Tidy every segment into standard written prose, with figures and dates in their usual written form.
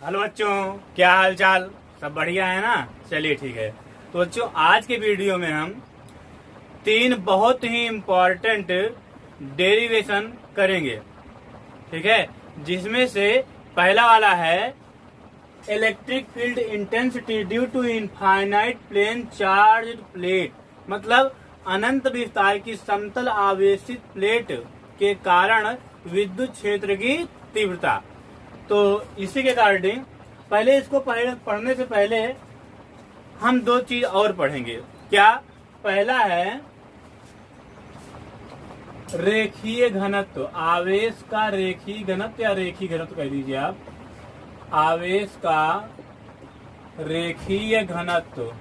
Hello बच्चों, क्या हाल चाल? सब बढ़िया है ना? चलिए ठीक है। तो बच्चों, आज के वीडियो में हम तीन बहुत ही इम्पोर्टेंट डेरिवेशन करेंगे। ठीक है, जिसमें से पहला वाला है electric field intensity due to infinite plane charge plate, मतलब अनंत विस्तार की समतल आवेशित प्लेट के कारण विद्युत क्षेत्र की तीव्रता। तो इसी के रिगार्डिंग पहले इसको पढ़ने से पहले हम दो चीज और पढ़ेंगे। क्या? पहला है रेखीय घनत्व, आवेश का रेखीय घनत्व या रेखीय घनत्व कह दीजिए आप। आवेश का रेखीय घनत्व,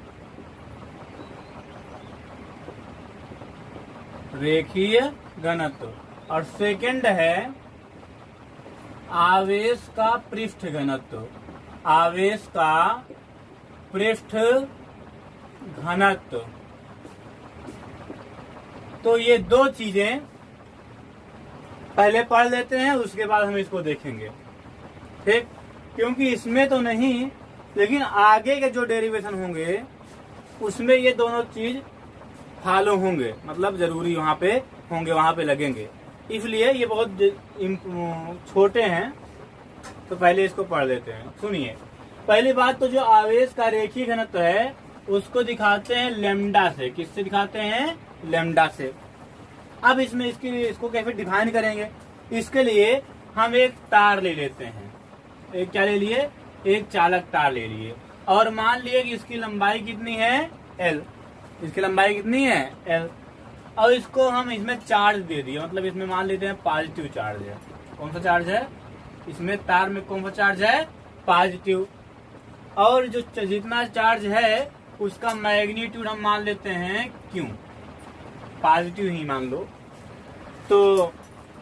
रेखीय घनत्व। और सेकंड है आवेश का पृष्ठ घनत्व, आवेश का पृष्ठ घनत्व। तो ये दो चीजें पहले पढ़ लेते हैं, उसके बाद हम इसको देखेंगे। ठीक, क्योंकि इसमें तो नहीं, लेकिन आगे के जो डेरिवेशन होंगे उसमें ये दोनों चीज फॉलो होंगे, मतलब जरूरी वहां पे होंगे, वहां पे लगेंगे। इसलिए ये बहुत छोटे हैं, तो पहले इसको पढ़ लेते हैं। सुनिए, पहली बात तो जो आवेश का रेखीय घनत्व है उसको दिखाते हैं लेमडा से। किससे दिखाते हैं? लेमडा से। अब इसमें इसको कैसे डिफाइन करेंगे? इसके लिए हम एक तार ले लेते हैं। एक क्या ले लिए? एक चालक तार ले लिए, और मान लिए कि इसकी लंबाई कितनी है? L। इसकी लंबाई कितनी है? L। और इसको हम इसमें चार्ज दे दिए, मतलब इसमें मान लेते हैं पॉजिटिव चार्ज है। कौन सा चार्ज है इसमें? तार में कौन सा चार्ज है? पॉजिटिव। और जो जितना चार्ज है उसका मैग्नीट्यूड हम मान लेते हैं Q, पॉजिटिव ही मान लो। तो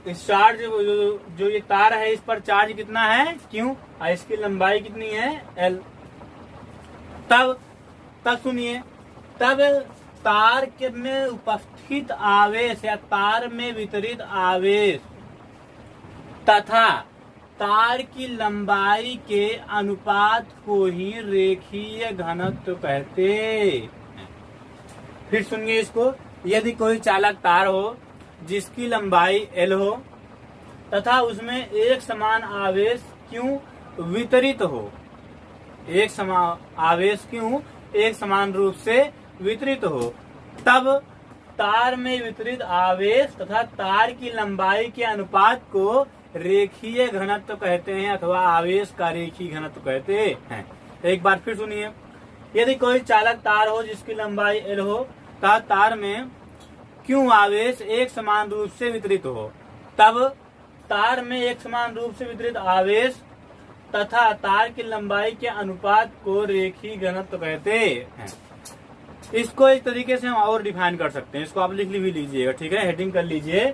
इस चार्ज जो ये तार है, इस पर चार्ज कितना है? Q, और इसकी लंबाई कितनी है? L। तब सुनिए, तब तार के में उपस्थित आवेश या तार में वितरित आवेश तथा तार की लंबाई के अनुपात को ही रेखीय घनत्व कहते हैं। फिर सुनिए इसको, यदि कोई चालक तार हो जिसकी लंबाई L हो तथा उसमें एक समान आवेश Q वितरित हो, एक समान आवेश Q एक समान रूप से वितरित हो, तब तार में वितरित आवेश तथा तार की लंबाई के अनुपात को रेखीय घनत्व कहते हैं, अथवा आवेश का रेखीय घनत्व कहते हैं। एक बार फिर सुनिए, यदि कोई चालक तार हो जिसकी लंबाई L हो तथा तार में Q आवेश एक समान रूप से वितरित हो, तब तार में एक समान रूप से वितरित आवेश तथा तार की लंबाई के अनुपात को रेखीय घनत्व कहते हैं। इसको एक तरीके से हम और डिफाइन कर सकते हैं, इसको आप लिख भी लीजिएगा। ठीक है, हेडिंग कर लीजिए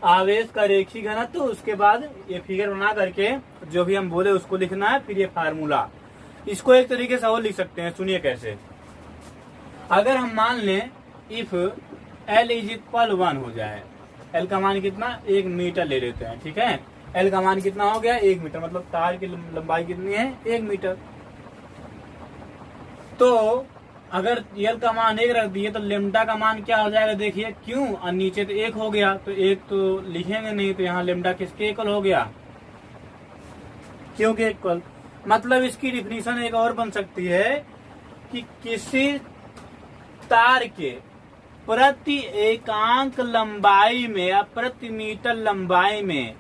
आवेश का रेखीय घनत्व, उसके बाद ये फिगर बना करके जो भी हम बोले उसको लिखना है, फिर ये फार्मूला। इसको एक तरीके से और लिख सकते हैं, सुनिए कैसे। अगर हम मान लें इफ L = 1 हो जाए, L का मान कितना? 1 मीटर ले लेते हैं। ठीक है, L का मान कितना हो गया? 1 मीटर, मतलब तार की लंबाई कितनी है? 1 मीटर। तो अगर L का मान 1 रख दिए तो लेमडा का मान क्या हो जाएगा? देखिए क्यों, और नीचे तो 1 हो गया, तो 1 तो लिखेंगे नहीं, तो यहाँ लेमडा किसके इक्वल हो गया? क्यों के इक्वल। मतलब इसकी डिफिनीशन एक और बन सकती है कि किसी तार के प्रति एकांक लंबाई में या प्रति मीटर लंबाई में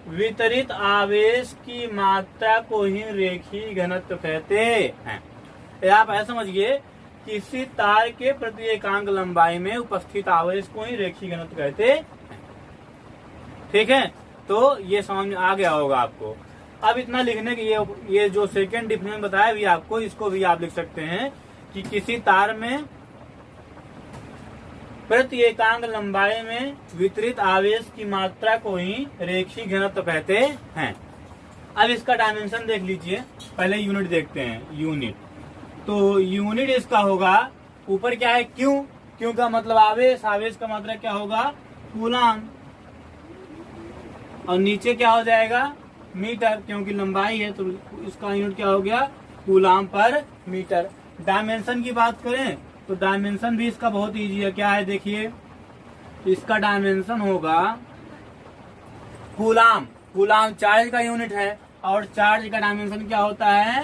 वितरित आवेश की मात्रा को ही रेखीय घनत्व कहते हैं। आप ऐसा समझिए, किसी तार के प्रति एकांक लंबाई में उपस्थित आवेश को ही रेखीय घनत्व कहते हैं। ठीक है, तो ये समझ में आ गया होगा आपको। अब इतना लिखने की ये जो सेकेंड डिफिनेशन बताया भी आपको, इसको भी आप लिख सकते हैं कि किसी तार में प्रति एकांक लंबाई में वितरित आवेश की मात्रा को ही रेखीय घनत्व कहते हैं। अब इसका डायमेंशन देख लीजिए, पहले यूनिट देखते हैं। यूनिट, तो यूनिट इसका होगा, ऊपर क्या है? क्यू का मतलब आवेश, आवेश का मात्रा क्या होगा? कूलम। और नीचे क्या हो जाएगा? मीटर, क्योंकि लंबाई है तो इसका यूनिट क्या हो गया, कूलाम पर मीटर। डायमेंशन की बात करें तो डायमेंशन भी इसका बहुत इजी है। क्या है देखिए, इसका डायमेंशन होगा कूलाम। कूलाम चार्ज का यूनिट है और चार्ज का डायमेंशन क्या होता है,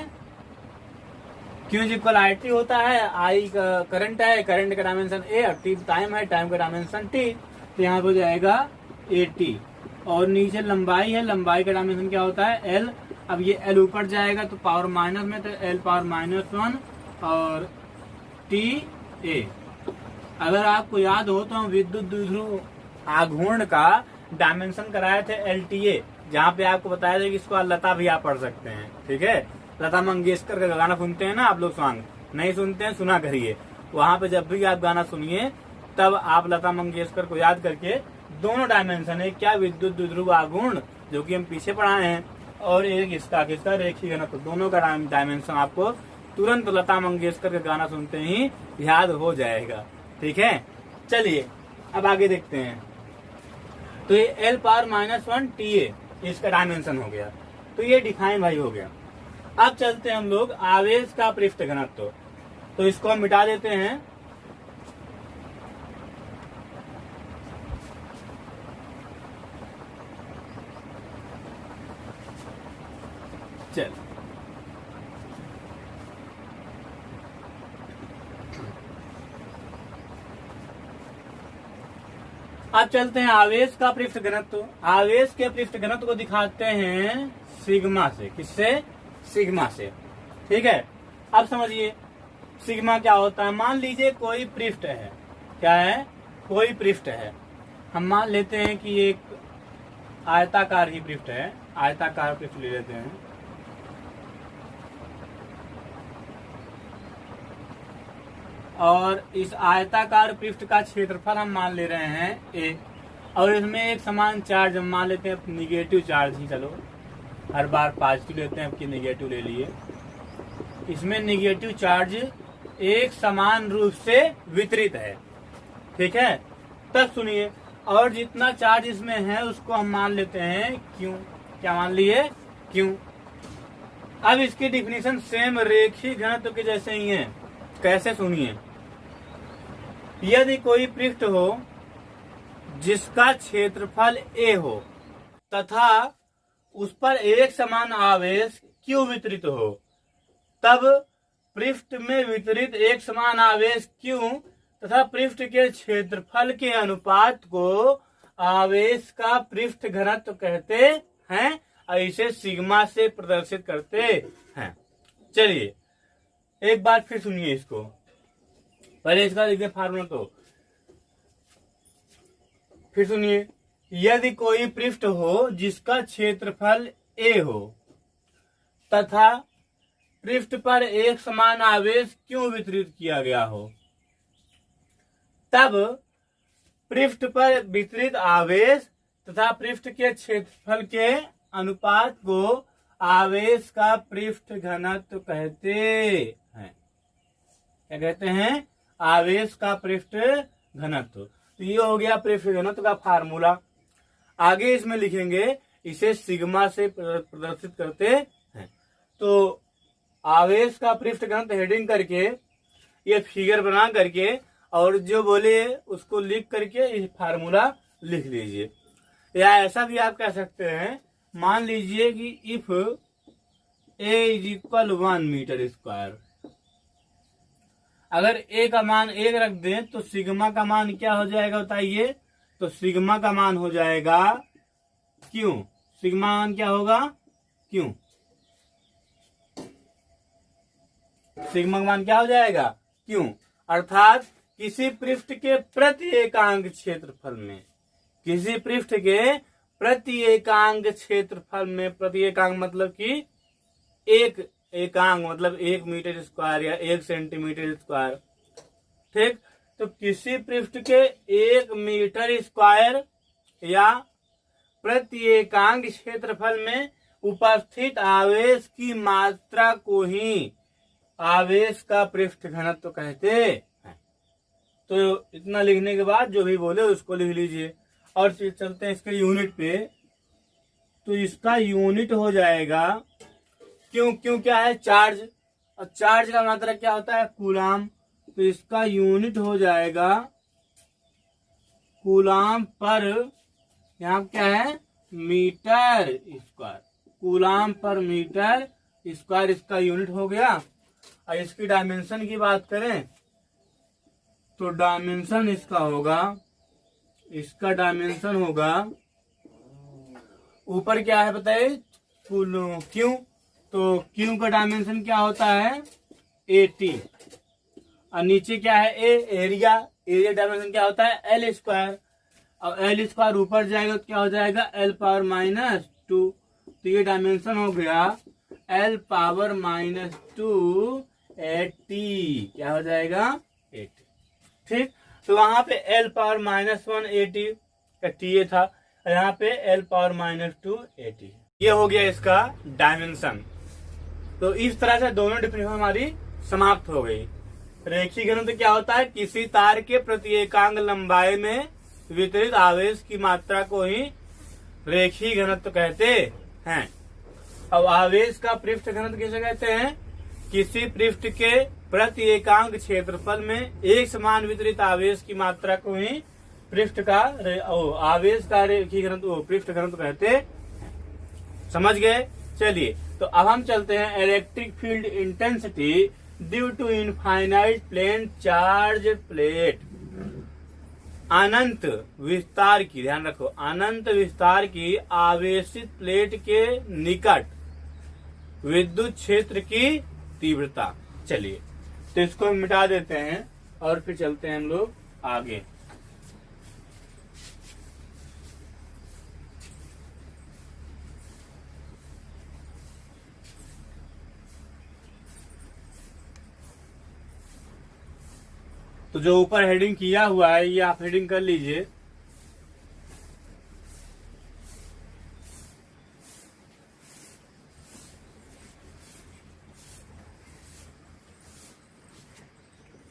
क्यू इक्वल आई टी होता है। आई का करंट है, करंट का डायमेंशन ए, और टी टाइम है, टाइम का डायमेंशन टी, तो यहाँ पे हो जाएगा ए टी। और नीचे लंबाई है, लंबाई का डायमेंशन क्या होता है, एल। अब ये एल ऊपर जाएगा तो पावर माइनस में, तो एल पावर -1 और टी ए। अगर आपको याद हो तो हम विद्युत द्विध्रुव आघूर्ण का डायमेंशन कराए थे LTA, जहाँ पे आपको बताया था कि इसको लता भी आप पढ़ सकते हैं। ठीक है, लता मंगेशकर का गाना सुनते हैं ना आप लोग, सॉन्ग नहीं सुनते हैं सुना करिए। वहां पे जब भी आप गाना सुनिए तब आप लता मंगेशकर को याद करके दोनों डायमेंशन है क्या, विद्युत द्विध्रुव आघूर्ण जो कि हम पीछे पढ़ाए हैं, और एक इसका किसका, रेखीय घनत्व, दोनों का डायमेंशन आपको तुरंत लता मंगेशकर का गाना सुनते ही याद हो जाएगा। ठीक है, चलिए अब आगे देखते हैं। तो ये एल पावर -1 TA इसका डायमेंशन हो गया, तो ये डिफाइन भाई हो गया। अब चलते हैं हम लोग आवेश का पृष्ठ घनत्व, तो इसको हम मिटा देते हैं। चल अब चलते हैं आवेश का पृष्ठ घनत्व। आवेश के पृष्ठ घनत्व को दिखाते हैं सिग्मा से। किससे, सिग्मा से। ठीक है, अब समझिए सिग्मा क्या होता है। मान लीजिए कोई पृष्ठ है, क्या है, कोई पृष्ठ है। हम मान लेते हैं कि एक आयताकार ही पृष्ठ है, आयताकार पृष्ठ ले लेते हैं। और इस आयताकार पृष्ठ का क्षेत्रफल हम मान ले रहे हैं ए, और इसमें एक समान चार्ज हम मान लेते हैं निगेटिव चार्ज ही, चलो हर बार पॉजिटिव लेते हैं, आपकी निगेटिव ले लिए। इसमें निगेटिव चार्ज एक समान रूप से वितरित है। ठीक है, तब सुनिए, और जितना चार्ज इसमें है उसको हम मान लेते हैं क्यू। क्या मान लिए, क्यू। अब इसकी डिफिनीशन सेम रेखीय घनत्व के जैसे ही है। कैसे, सुनिए, यदि कोई पृष्ठ हो जिसका क्षेत्रफल ए हो तथा उस पर एक समान आवेश क्यू वितरित हो, तब पृष्ठ में वितरित एक समान आवेश क्यू तथा पृष्ठ के क्षेत्रफल के अनुपात को आवेश का पृष्ठ घनत्व कहते हैं। इसे सिग्मा से प्रदर्शित करते हैं। चलिए एक बार फिर सुनिए इसको, पहले इसका लिखिए फार्मूला, तो फिर सुनिए, यदि कोई पृष्ठ हो जिसका क्षेत्रफल ए हो तथा पृष्ठ पर एक समान आवेश क्यों वितरित किया गया हो, तब पृष्ठ पर वितरित आवेश तथा पृष्ठ के क्षेत्रफल के अनुपात को आवेश का पृष्ठ घनत्व कहते हैं। क्या कहते हैं, आवेश का पृष्ठ घनत्व। तो ये हो गया पृष्ठ घनत्व का फार्मूला। आगे इसमें लिखेंगे, इसे सिग्मा से प्रदर्शित करते हैं। तो आवेश का पृष्ठ घनत्व हेडिंग करके ये फिगर बना करके और जो बोले उसको लिख करके ये फार्मूला लिख लीजिए। या ऐसा भी आप कह सकते हैं, मान लीजिए कि if A is equal 1 metre square, अगर ए का मान 1 रख दें तो सिग्मा का मान क्या हो जाएगा बताइए, तो सिग्मा का मान हो जाएगा क्यों, सिग्मा मान क्या होगा, क्यों, सिग्मा का मान क्या हो जाएगा, क्यों। अर्थात किसी पृष्ठ के प्रति एकांक क्षेत्रफल में, किसी पृष्ठ के प्रति एकांक क्षेत्रफल में, प्रति एकांक मतलब कि एक एकांक मतलब 1 मीटर स्क्वायर या 1 सेंटीमीटर स्क्वायर। ठीक, तो किसी पृष्ठ के 1 मीटर स्क्वायर या प्रति एकांक क्षेत्रफल में उपस्थित आवेश की मात्रा को ही आवेश का पृष्ठ घनत्व कहते हैं। तो इतना लिखने के बाद जो भी बोले उसको लिख लीजिए और चलते हैं इसके यूनिट पे। तो इसका यूनिट हो जाएगा, क्यों क्यों क्या है, चार्ज, और चार्ज का मात्रा क्या होता है, कूलाम, तो इसका यूनिट हो जाएगा कूलाम पर, यहाँ क्या है, मीटर स्क्वायर, कूलाम पर मीटर स्क्वायर इसका यूनिट हो गया। और इसकी डायमेंशन की बात करें तो डायमेंशन इसका होगा, इसका डायमेंशन होगा, ऊपर क्या है बताइए, क्यू, तो क्यू का डायमेंशन क्या होता है 80, और नीचे क्या है एरिया, एरिया डायमेंशन क्या होता है एल स्क्वायर, और एल स्क्वायर ऊपर जाएगा तो क्या हो जाएगा एल पावर माइनस 2, तो ये डायमेंशन हो गया एल पावर माइनस 2 80, क्या हो जाएगा 80। ठीक, तो वहां पे एल पावर माइनस 1 80 का टी था, और यहाँ पे एल पावर माइनस 2 80, ये हो गया इसका डायमेंशन। तो इस तरह से दोनों डिफिनेशन हमारी समाप्त हो गई। रेखीय घनत्व क्या होता है, किसी तार के प्रति एकांक लंबाई में वितरित आवेश की मात्रा को ही रेखीय घनत्व कहते हैं। अब आवेश का पृष्ठ घनत्व किसे कहते हैं, किसी पृष्ठ के प्रति एकांक क्षेत्रफल में एक समान वितरित आवेश की मात्रा को ही पृष्ठ का आवेश का रेखीय घनत्व पृष्ठ घनत्व कहते। समझ गए। चलिए तो अब हम चलते हैं electric field intensity due to infinite plane charge plate. अनंत विस्तार की, ध्यान रखो, अनंत विस्तार की आवेशित प्लेट के निकट विद्युत क्षेत्र की तीव्रता। चलिए तो इसको हम मिटा देते हैं और फिर चलते हैं हम लोग आगे। तो जो ऊपर हेडिंग किया हुआ है ये आप हेडिंग कर लीजिए।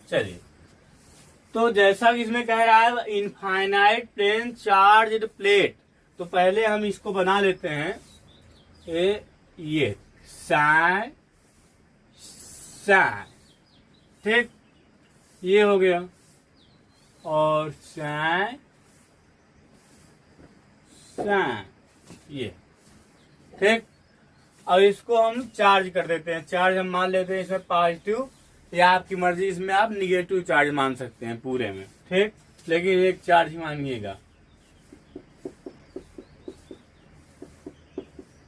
चलिए तो जैसा कि इसमें कह रहा है इनफाइनाइट प्लेन चार्ज्ड प्लेट, तो पहले हम इसको बना लेते हैं। ये साइन साइन, ठीक, ये हो गया, और साइन साइन, ये ठीक। अब इसको हम चार्ज कर देते हैं। चार्ज हम मान लेते हैं इसमें पॉजिटिव, या आपकी मर्जी, इसमें आप निगेटिव चार्ज मान सकते हैं पूरे में, ठीक, लेकिन एक चार्ज ही मानिएगा।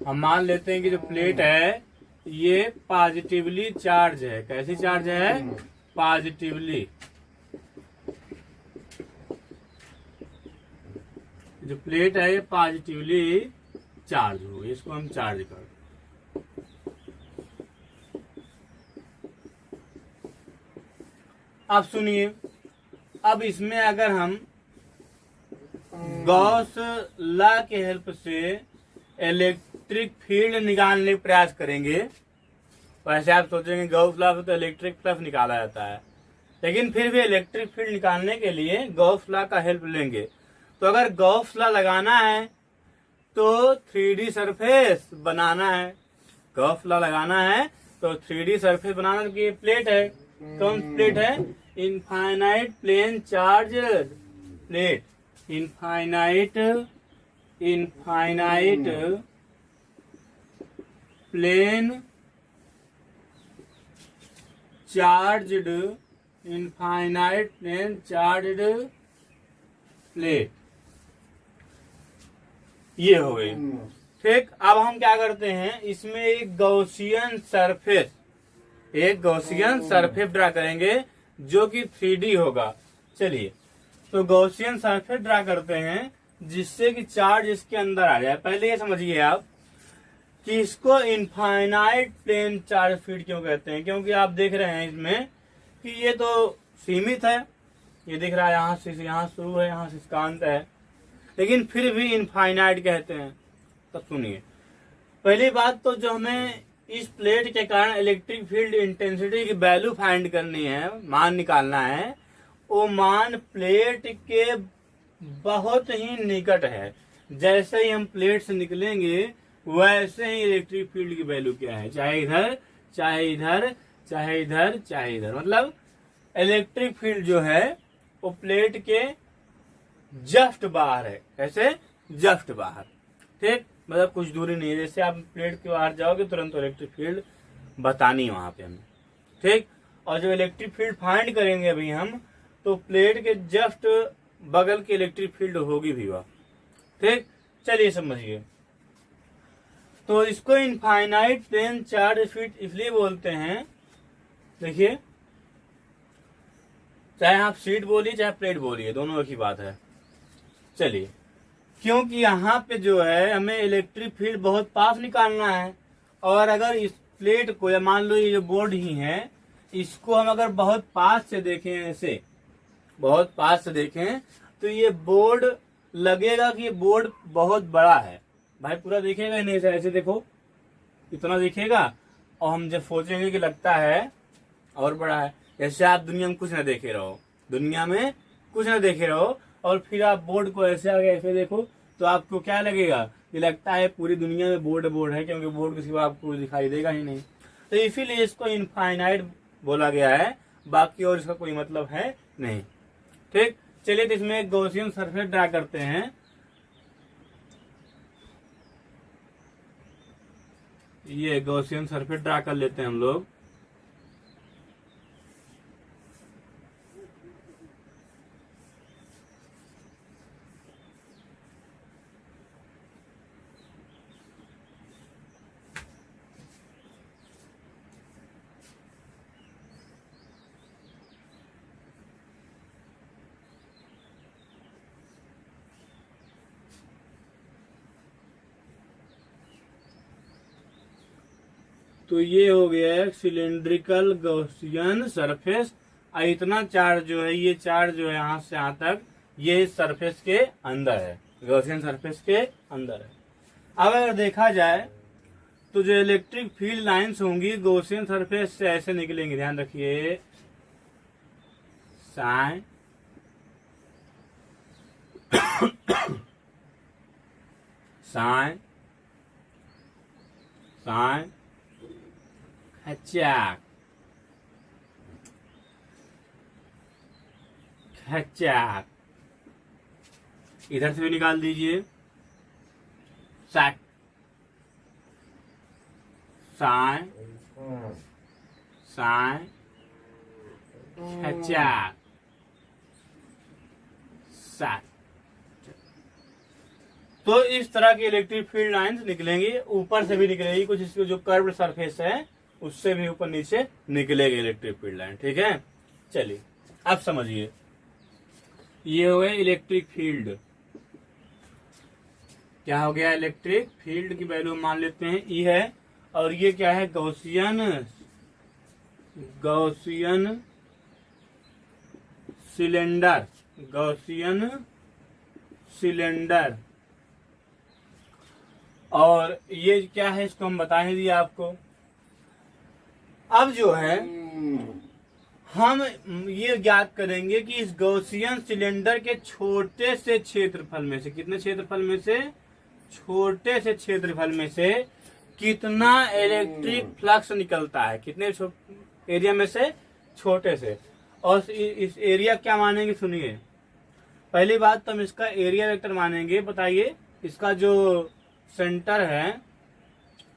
हम मान लेते हैं कि जो प्लेट है ये पॉजिटिवली चार्ज है। कैसी चार्ज है, पॉजिटिवली। जो प्लेट है ये पॉजिटिवली चार्ज हो, इसको हम चार्ज कर। अब सुनिए, अब इसमें अगर हम गॉस लॉ के हेल्प से इलेक्ट्रिक फील्ड निकालने का प्रयास करेंगे, वैसे आप सोचेंगे गॉस लॉ से तो इलेक्ट्रिक फ्लक्स निकाला जाता है, लेकिन फिर भी इलेक्ट्रिक फील्ड निकालने के लिए गॉस लॉ का हेल्प लेंगे। तो अगर गॉस लॉ लगाना है तो 3D सरफेस बनाना है। गॉस लॉ लगाना है तो 3D सरफेस बनाना, क्योंकि ये प्लेट है। कौन प्लेट है, infinite plane charge plate. Infinite plane charged, infinite plane charged plate, ये हो गई, ठीक। अब हम क्या करते हैं, इसमें एक गॉसियन सरफेस ड्रा करेंगे जो कि 3D होगा। चलिए तो गॉसियन सरफेस ड्रा करते हैं जिससे कि चार्ज इसके अंदर आ जाए। पहले ये समझिए आप कि इसको इनफाइनाइट प्लेन चार्ज फील्ड क्यों कहते हैं, क्योंकि आप देख रहे हैं इसमें कि ये तो सीमित है, ये दिख रहा है यहाँ से यहाँ शुरू है, यहाँ से इसका अंत है, लेकिन फिर भी इनफाइनाइट कहते हैं। तब सुनिए, पहली बात तो जो हमें इस प्लेट के कारण इलेक्ट्रिक फील्ड इंटेंसिटी की वैल्यू फाइंड करनी है, मान निकालना है, वो मान प्लेट के बहुत ही निकट है। जैसे ही हम प्लेट से निकलेंगे वैसे ही इलेक्ट्रिक फील्ड की वैल्यू क्या है, चाहे इधर चाहे इधर चाहे इधर चाहे इधर, मतलब इलेक्ट्रिक फील्ड जो है वो प्लेट के जस्ट बाहर है। कैसे? जस्ट बाहर, ठीक, मतलब कुछ दूरी नहीं है। जैसे आप प्लेट के बाहर जाओगे तुरंत इलेक्ट्रिक फील्ड बतानी वहां पे हमें, ठीक। और जब इलेक्ट्रिक फील्ड फाइंड करेंगे अभी हम, तो प्लेट के जस्ट बगल की इलेक्ट्रिक फील्ड होगी भी वह, ठीक। चलिए समझिए, तो इसको इनफाइनाइट प्लेन चार्ज फील्ड इसलिए बोलते हैं, देखिए, चाहे आप शीट बोलिए चाहे प्लेट बोलिए, दोनों एक ही बात है। चलिए, क्योंकि यहाँ पे जो है हमें इलेक्ट्रिक फील्ड बहुत पास निकालना है, और अगर इस प्लेट को, या मान लो ये जो बोर्ड ही है, इसको हम अगर बहुत पास से देखें, ऐसे बहुत पास से देखें, तो ये बोर्ड लगेगा कि ये बोर्ड बहुत बड़ा है। भाई पूरा दिखेगा ही नहीं, ऐसे देखो, इतना दिखेगा, और हम जब सोचेंगे कि लगता है और बड़ा है। जैसे आप दुनिया में कुछ न देखे रहो, दुनिया में कुछ न देखे रहो, और फिर आप बोर्ड को ऐसे आगे ऐसे देखो, तो आपको क्या लगेगा? ये लगता है पूरी दुनिया में बोर्ड है, क्योंकि बोर्ड के सिवा आपको दिखाई देगा ही नहीं। तो इसीलिए इसको इनफाइनाइट बोला गया है, बाकी और इसका कोई मतलब है नहीं, ठीक। चलिए, तो इसमें एक गॉसियन सरफेस ड्रा करते हैं। ये गॉसियन सरफेस ड्रा कर लेते हैं हम लोग। तो ये हो गया सिलेंड्रिकल गॉसियन सरफेस। इतना चार्ज जो है, ये चार्ज जो है यहाँ से यहाँ तक, ये सरफेस के अंदर है, गॉसियन सरफेस के अंदर है। अब अगर देखा जाए तो जो इलेक्ट्रिक फील्ड लाइंस होंगी गॉसियन सरफेस से ऐसे निकलेंगे, ध्यान रखिए, साइन साइन साइन खचाक खचाक, इधर से भी निकाल दीजिए, साइन साइन साइन खचाक साइन। तो इस तरह की इलेक्ट्रिक फील्ड लाइंस निकलेंगी, ऊपर से भी निकलेगी कुछ, इसकी जो कर्व्ड सरफेस है उससे भी ऊपर नीचे निकलेगी इलेक्ट्रिक फील्ड लाइन, ठीक है। चलिए, अब समझिए, ये हो गया इलेक्ट्रिक फील्ड। क्या हो गया? इलेक्ट्रिक फील्ड की वैल्यू मान लेते हैं ई है, और ये क्या है? Gaussian cylinder, Gaussian cylinder. और ये क्या है, इसको हम बता ही दिए आपको। अब जो है हम ये ज्ञात करेंगे कि इस गॉसियन सिलेंडर के छोटे से क्षेत्रफल में से, कितने क्षेत्रफल में से? छोटे से क्षेत्रफल में से कितना इलेक्ट्रिक फ्लक्स निकलता है, कितने एरिया में से? छोटे से। और इस एरिया क्या मानेंगे, सुनिए, पहली बात तो हम इसका एरिया वेक्टर मानेंगे। बताइए, इसका जो सेंटर है,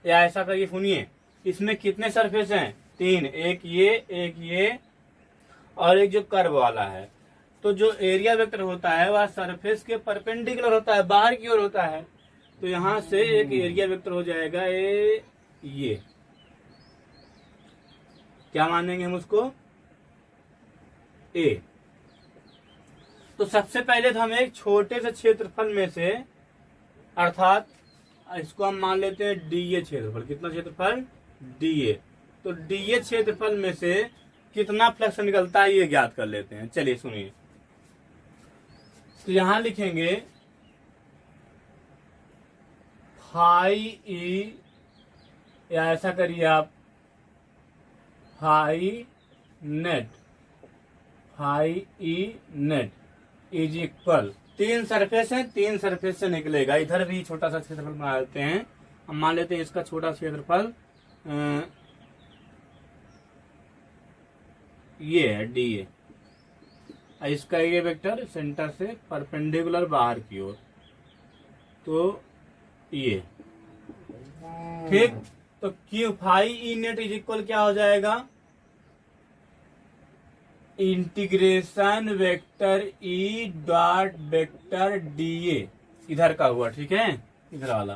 या ऐसा करिए, सुनिए, इसमें कितने सरफेस हैं? 3, एक ये और एक जो कर्व वाला है। तो जो एरिया वेक्टर होता है वह सरफेस के परपेंडिकुलर होता है, बाहर की ओर होता है। तो यहां से एक एरिया वेक्टर हो जाएगा ये, क्या मानेंगे हम उसको? ए। तो सबसे पहले तो हम एक छोटे से क्षेत्रफल में से, अर्थात इसको हम मान लेते हैं डीए क्षेत्रफल। कितना क्षेत्रफल? डीए। तो डीए क्षेत्रफल में से कितना फ्लक्स निकलता है ये ज्ञात कर लेते हैं। चलिए सुनिए, तो यहां लिखेंगे फाई ई, या ऐसा करिए आप, phi E net is equal, तीन सरफेस है, तीन सरफेस से निकलेगा। इधर भी छोटा सा क्षेत्रफल बना लेते हैं। हम मान लेते हैं इसका छोटा क्षेत्रफल ये है डी ए, इसका ये वेक्टर सेंटर से परपेंडिकुलर बाहर की ओर, तो ये ठीक। तो Q phi E net is equal क्या हो जाएगा, integration vector E dot vector D A, इधर का हुआ, ठीक है, इधर वाला,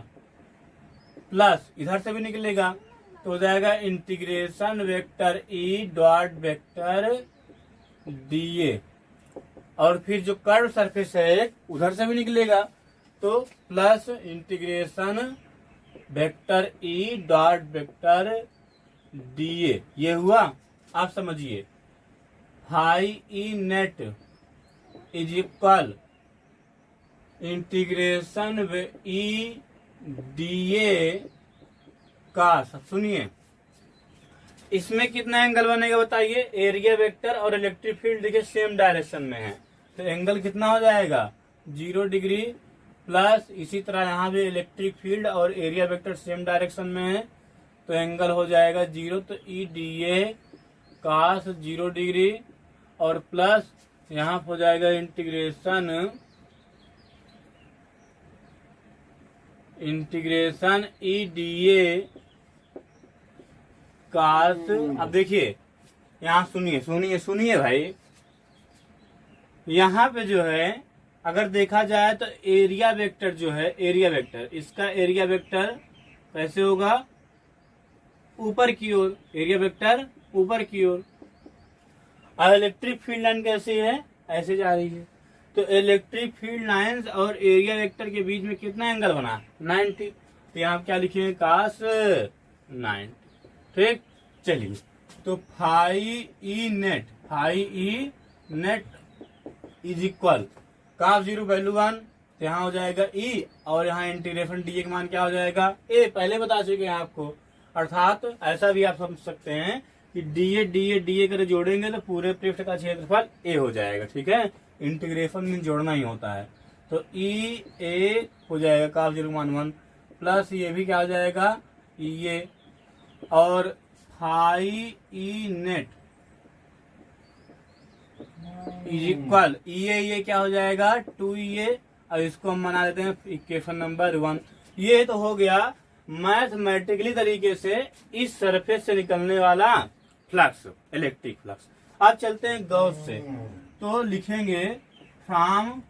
प्लस इधर से भी निकलेगा तो हो जाएगा integration vector E dot vector D ए, और फिर जो कर्व सरफेस है उधर से भी निकलेगा तो plus integration vector E dot vector D ए, ये हुआ। आप समझिए high E net is equal integration E D ए का, सुनिए इसमें कितना एंगल बनेगा बताइए। एरिया वेक्टर और इलेक्ट्रिक फील्ड देखिए सेम डायरेक्शन में है, तो एंगल कितना हो जाएगा 0 डिग्री, प्लस इसी तरह यहाँ भी इलेक्ट्रिक फील्ड और एरिया वेक्टर सेम डायरेक्शन में है तो एंगल हो जाएगा 0। तो E D A cos 0 degree और प्लस यहाँ हो जाएगा इंटीग्रेशन ई डी ए कास। अब देखिए यहाँ सुनिए भाई, यहाँ पे जो है अगर देखा जाए तो एरिया वेक्टर जो है, एरिया वेक्टर, इसका एरिया वेक्टर कैसे होगा, ऊपर की ओर, एरिया वेक्टर ऊपर की ओर। और इलेक्ट्रिक फील्ड लाइन कैसी है, ऐसे जा रही है, तो इलेक्ट्रिक फील्ड लाइंस और एरिया वेक्टर के बीच में कितना एंगल बना 90, तो यहाँ क्या लिखेंगे कास 90, ठीक। चलिए तो phi E net is equal cos 0 value 1, तो यहाँ हो जाएगा ई, और यहाँ इंटीग्रेशन डी ए का मान क्या हो जाएगा ए, पहले बता चुके हैं आपको। अर्थात ऐसा भी आप समझ सकते हैं कि डी ए कर जोड़ेंगे तो पूरे पृष्ठ का क्षेत्रफल ए हो जाएगा, ठीक है। इंटीग्रेशन में जोड़ना ही होता है, तो ई ए हो जाएगा काफ 0 मान 1, प्लस ये भी क्या हो जाएगा ई ए, और phi E net is equal ये क्या हो जाएगा 2 और इसको हम बना लेते हैं इक्वेशन नंबर 1। ये तो हो गया मैथमेटिकली तरीके से इस सरफेस से निकलने वाला फ्लक्स, इलेक्ट्रिक फ्लक्स। अब चलते हैं गॉस से, तो लिखेंगे from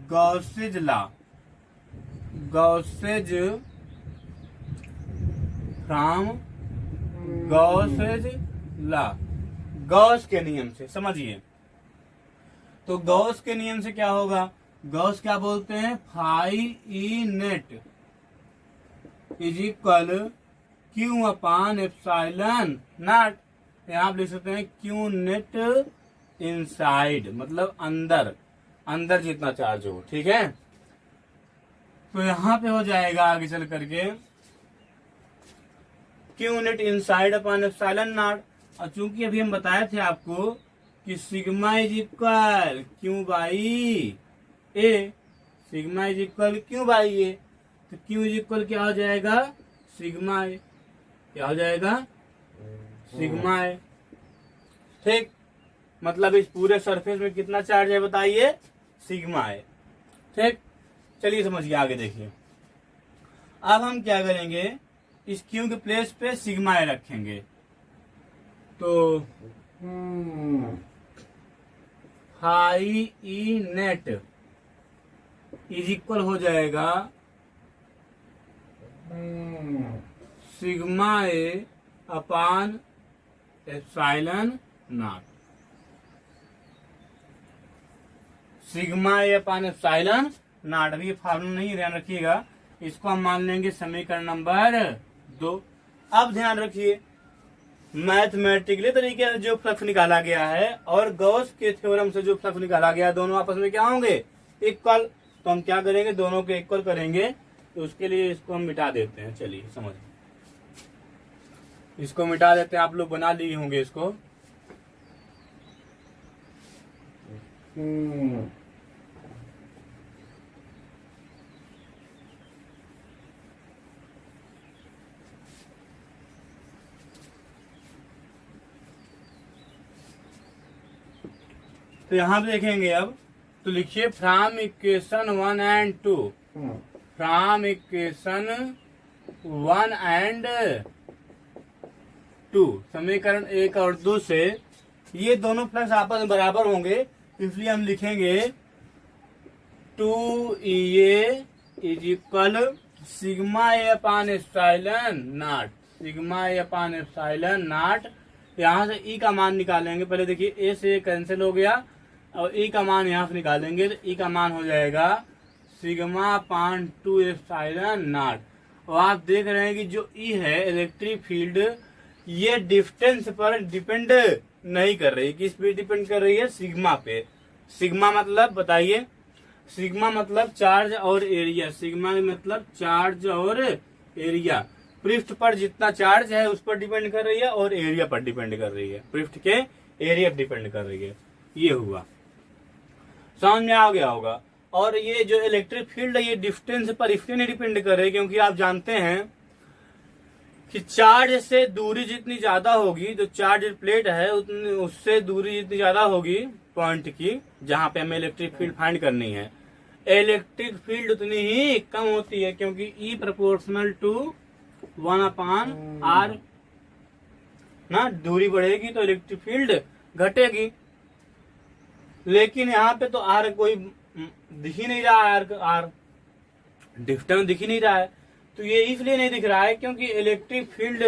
Gauss's law, from Gauss's law, Gauss के नियम से, समझिए। तो गॉस के नियम से क्या होगा, गॉस क्या बोलते हैं, phi E net is equal Q upon epsilon naught, यहाँ आप लिख सकते हैं क्यू नेट इनसाइड, मतलब अंदर जितना चार्ज हो, ठीक है। तो यहाँ पे हो जाएगा आगे चल करके q net inside upon epsilon naught, और चूंकि अभी हम बताए थे आपको कि sigma is equal q by a, sigma is equal q by a, तो क्यू इज इक्वल क्या हो जाएगा सिग्मा ए, क्या हो जाएगा सिग्मा ए, ठीक। मतलब इस पूरे सरफेस में कितना चार्ज है बताइए, सिग्मा ए, ठीक। चलिए समझिए, आगे देखिए। अब हम क्या करेंगे, इस क्यू के प्लेस पे सिग्मा ए रखेंगे, तो phi E net is equal हो जाएगा sigma A upon epsilon naught, sigma A upon epsilon naught. अभी ये फार्मूला नहीं, ध्यान रखिएगा, इसको हम मान लेंगे समीकरण नंबर 2। अब ध्यान रखिए, मैथमेटिकली तरीके से जो फ्लक्स निकाला गया है और गॉस के थ्योरम से जो फ्लक्स निकाला गया है, दोनों आपस में क्या होंगे, इक्वल। तो हम क्या करेंगे, दोनों को इक्वल करेंगे, तो उसके लिए इसको हम मिटा देते हैं। चलिए समझ, इसको मिटा देते हैं, आप लोग बना लिए होंगे इसको। तो यहाँ पे देखेंगे अब, तो लिखिए from equation 1 and 2, from equation 1 and 2, समीकरण 1 और 2 से ये दोनों फ्लक्स आपस में बराबर होंगे, इसलिए हम लिखेंगे 2EA is equal sigma A upon epsilon naught, sigma A upon epsilon naught. यहाँ से ई का मान निकालेंगे, पहले देखिए ए से कैंसिल हो गया और ई का मान यहाँ से निकालेंगे, तो ई का मान हो जाएगा सिग्मा अपान 2 एप्सिलॉन नॉट। और आप देख रहे हैं कि जो ई है इलेक्ट्रिक फील्ड, ये डिस्टेंस पर डिपेंड नहीं कर रही, किस पे डिपेंड कर रही है, सिग्मा पे। सिग्मा मतलब बताइए, सिग्मा मतलब चार्ज और एरिया, सिग्मा मतलब चार्ज और एरिया, पृष्ठ पर जितना चार्ज है उस पर डिपेंड कर रही है और एरिया पर डिपेंड कर रही है, पृष्ठ के एरिया पर डिपेंड कर रही है। ये हुआ, समझ में आ गया होगा। और ये जो इलेक्ट्रिक फील्ड है ये डिस्टेंस पर इसलिए नहीं डिपेंड कर रही है क्योंकि आप जानते हैं कि चार्ज से दूरी जितनी ज्यादा होगी, जो चार्ज प्लेट है उतनी, उससे दूरी जितनी ज्यादा होगी पॉइंट की जहां पे हमें इलेक्ट्रिक फील्ड फाइंड करनी है, इलेक्ट्रिक फील्ड उतनी ही कम होती है, क्योंकि E प्रोपोर्शनल टू 1/r ना, दूरी बढ़ेगी तो इलेक्ट्रिक फील्ड घटेगी। लेकिन यहाँ पे तो R कोई दिख ही नहीं रहा है, R डिस्टेंस दिख ही नहीं रहा है, तो ये इसलिए नहीं दिख रहा है क्योंकि इलेक्ट्रिक फील्ड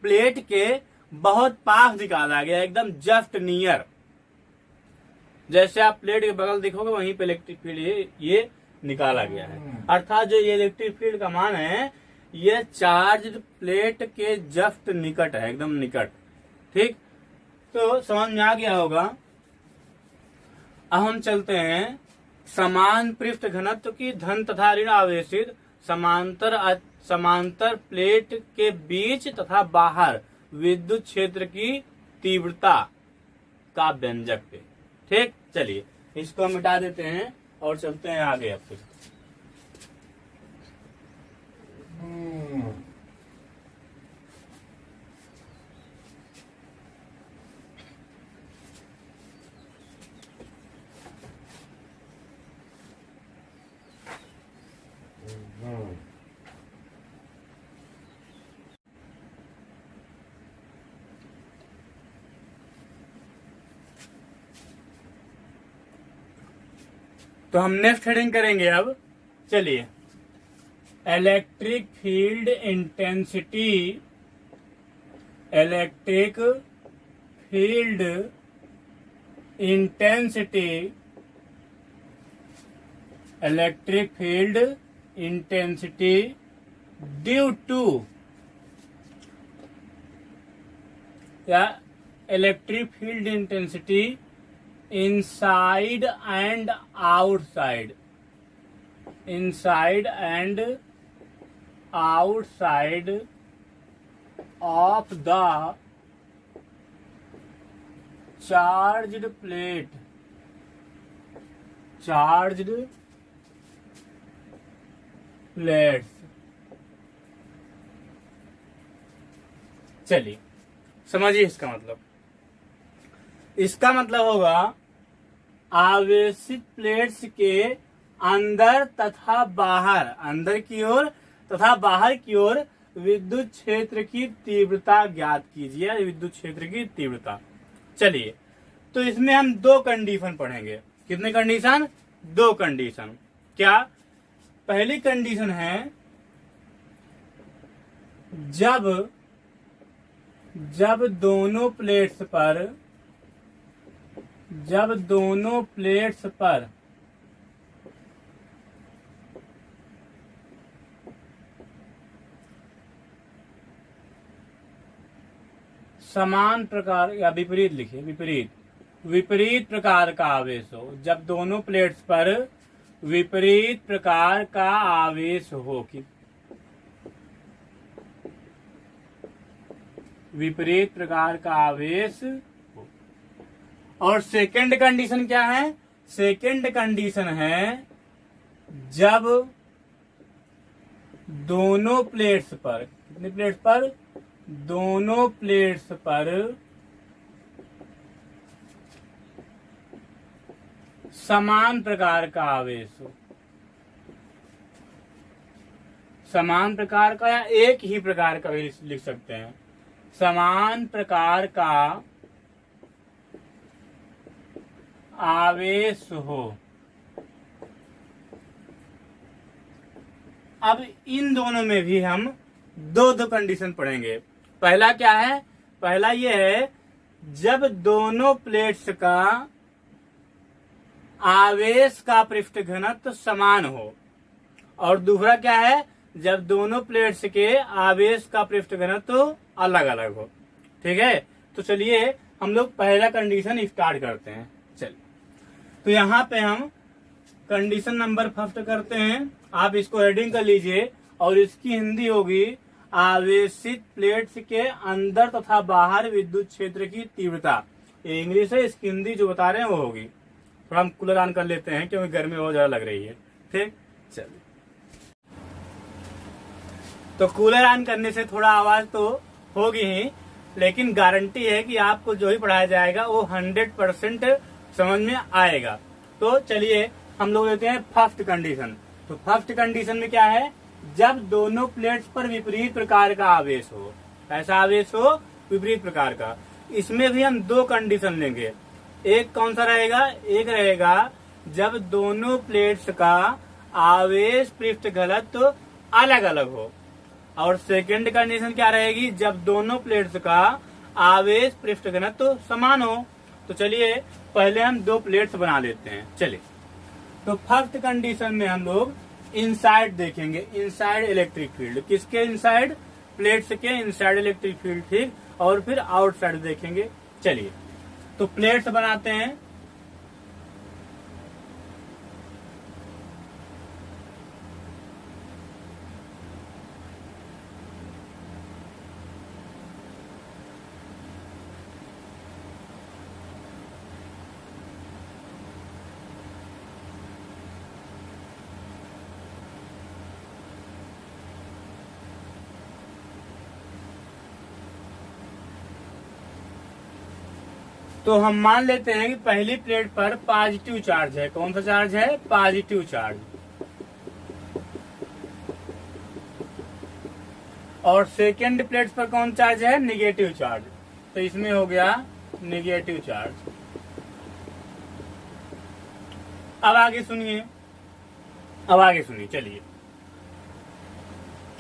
प्लेट के बहुत पास निकाला गया, एकदम जस्ट नियर। जैसे आप प्लेट के बगल देखोगे वहीं पे इलेक्ट्रिक फील्ड ये निकाला गया है, अर्थात जो ये इलेक्ट्रिक फील्ड का मान है ये चार्ज प्लेट के जस्ट निकट है, एकदम निकट। ठीक, तो समझ में आ गया होगा। अब हम चलते हैं समान पृष्ठ घनत्व की धन तथा ऋण आवेशित समांतर प्लेट के बीच तथा बाहर विद्युत क्षेत्र की तीव्रता का व्यंजक पे। ठीक, चलिए इसको हम मिटा देते हैं और चलते हैं आगे। अब फिर तो हम नेक्स्ट हेडिंग करेंगे अब। चलिए, electric field intensity, electric field intensity, electric field intensity due to, या electric field intensity inside and outside, inside and outside of the charged plate, charged plates। चलिए समझिए इसका मतलब, इसका मतलब होगा आवेशित प्लेट्स के अंदर तथा बाहर, अंदर की ओर तथा बाहर की ओर विद्युत क्षेत्र की तीव्रता ज्ञात कीजिए, विद्युत क्षेत्र की तीव्रता। चलिए, तो इसमें हम दो कंडीशन पढ़ेंगे। कितने कंडीशन? दो कंडीशन। क्या? पहली कंडीशन है जब दोनों प्लेट्स पर समान प्रकार, या विपरीत लिखिए, विपरीत प्रकार का आवेश हो, जब दोनों प्लेट्स पर विपरीत प्रकार का आवेश हो, कि विपरीत प्रकार का आवेश हो। और सेकंड कंडीशन क्या है? सेकंड कंडीशन है जब दोनों प्लेट्स पर, कितने प्लेट्स पर? दोनों प्लेट्स पर समान प्रकार का आवेश हो, समान प्रकार का या एक ही प्रकार का भी लिख सकते हैं, समान प्रकार का आवेश हो। अब इन दोनों में भी हम दो कंडीशन पढ़ेंगे। पहला क्या है? पहला ये है जब दोनों प्लेट्स का आवेश का पृष्ठ घनत्व समान हो, और दूसरा क्या है? जब दोनों प्लेट्स के आवेश का पृष्ठ घनत्व अलग अलग हो। ठीक है, तो चलिए हम लोग पहला कंडीशन स्टार्ट करते हैं। चलिए, तो यहाँ पे हम कंडीशन नंबर फर्स्ट करते हैं। आप इसको हेडिंग कर लीजिए और इसकी हिंदी होगी आवेशित प्लेट्स के अंदर तथा बाहर विद्युत क्षेत्र की तीव्रता। ये इंग्लिश है, इसकी हिंदी जो बता रहे हैं वो होगी। थोड़ा हम कूलर ऑन कर लेते हैं क्योंकि गर्मी बहुत ज्यादा लग रही है। ठीक, चलिए, तो कूलर ऑन करने से थोड़ा आवाज तो होगी ही, लेकिन गारंटी है कि आपको जो ही पढ़ाया जाएगा वो 100% समझ में आएगा। तो चलिए हम लोग लेते हैं फर्स्ट कंडीशन। तो फर्स्ट कंडीशन में क्या है? जब दोनों प्लेट्स पर विपरीत प्रकार का आवेश हो। ऐसा आवेश हो विपरीत प्रकार का। इसमें भी हम दो कंडीशन लेंगे। एक कौन सा रहेगा? एक रहेगा जब दोनों प्लेट्स का आवेश पृष्ठ घनत्व अलग अलग हो, और सेकंड कंडीशन क्या रहेगी? जब दोनों प्लेट्स का आवेश पृष्ठ घनत्व समान हो। तो चलिए पहले हम दो प्लेट्स बना लेते हैं। चलिए, तो फर्स्ट कंडीशन में हम लोग इनसाइड देखेंगे, इनसाइड इलेक्ट्रिक फील्ड। किसके इनसाइड? प्लेट्स के इनसाइड इलेक्ट्रिक फील्ड। ठीक, और फिर आउटसाइड देखेंगे। चलिए, तो प्लेट्स बनाते हैं। तो हम मान लेते हैं कि पहली प्लेट पर पॉजिटिव चार्ज है। कौन सा चार्ज है? Positive charge. और सेकंड प्लेट पर कौन चार्ज है? Negative charge. तो इसमें हो गया निगेटिव चार्ज। अब आगे सुनिए, अब आगे सुनिए। चलिए,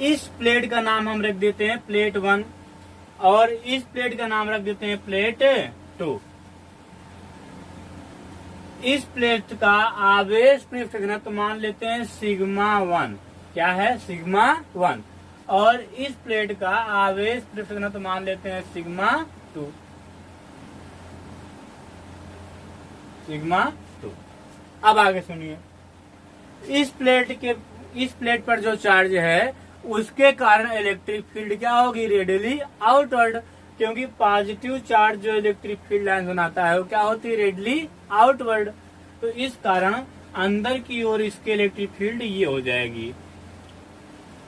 इस प्लेट का नाम हम रख देते हैं प्लेट 1, और इस प्लेट का नाम रख देते हैं प्लेट 2। इस प्लेट का आवेश पृष्ठ घनत्व मान लेते हैं सिग्मा 1। क्या है? सिग्मा 1। और इस प्लेट का आवेश पृष्ठ घनत्व मान लेते हैं सिग्मा 2। सिग्मा 2। अब आगे सुनिए, इस प्लेट पर जो चार्ज है उसके कारण इलेक्ट्रिक फील्ड क्या होगी? Radially outward. क्योंकि पॉजिटिव चार्ज जो इलेक्ट्रिक फील्ड लाइन बनाता है वो क्या होती है? Radially outward. तो इस कारण अंदर की ओर इसके इलेक्ट्रिक फील्ड ये हो जाएगी।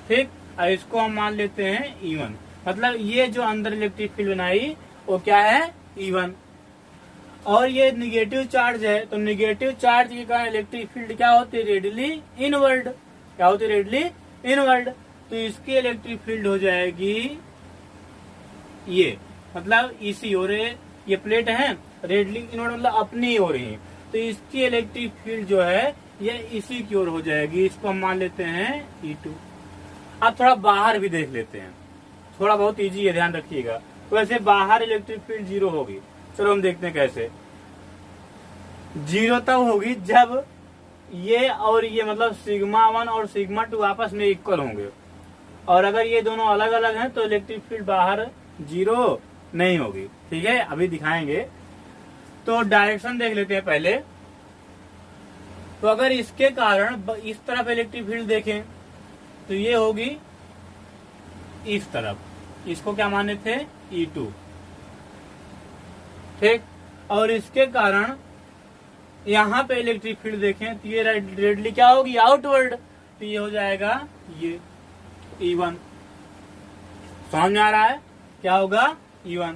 ठीक, और इसको हम मान लेते हैं E1। मतलब ये जो अंदर इलेक्ट्रिक फील्ड बनाई वो क्या है? E1। और ये निगेटिव चार्ज है, तो निगेटिव चार्ज के कारण इलेक्ट्रिक फील्ड क्या होती है? Radially inward. क्या होती है? Radially inward. तो इसकी इलेक्ट्रिक फील्ड हो जाएगी ये, मतलब इसी ओर ये प्लेट है, रेडियली इनवर्ड मतलब अपनी ओर ही। तो इसकी इलेक्ट्रिक फील्ड जो है ये इसी की ओर हो जाएगी। इसको हम मान लेते हैं E2। अब थोड़ा बाहर भी देख लेते हैं, थोड़ा बहुत इजी है, ध्यान रखिएगा। वैसे बाहर इलेक्ट्रिक फील्ड 0 होगी। चलो हम देखते हैं कैसे। 0 तब होगी जब ये और ये, मतलब सिग्मा 1 और सिग्मा 2 आपस में इक्वल होंगे। और अगर ये दोनों अलग अलग हैं तो इलेक्ट्रिक फील्ड बाहर 0 नहीं होगी। ठीक है, अभी दिखाएंगे। तो डायरेक्शन देख लेते हैं पहले। तो अगर इसके कारण इस तरफ इलेक्ट्रिक फील्ड देखें तो ये होगी इस तरफ। इसको क्या माने थे? E2। ठीक, और इसके कारण यहाँ पे इलेक्ट्रिक फील्ड देखें तो ये रेडियली क्या होगी? आउटवर्ड। तो ये हो जाएगा ये E1। समझ में आ रहा है? क्या होगा? E1।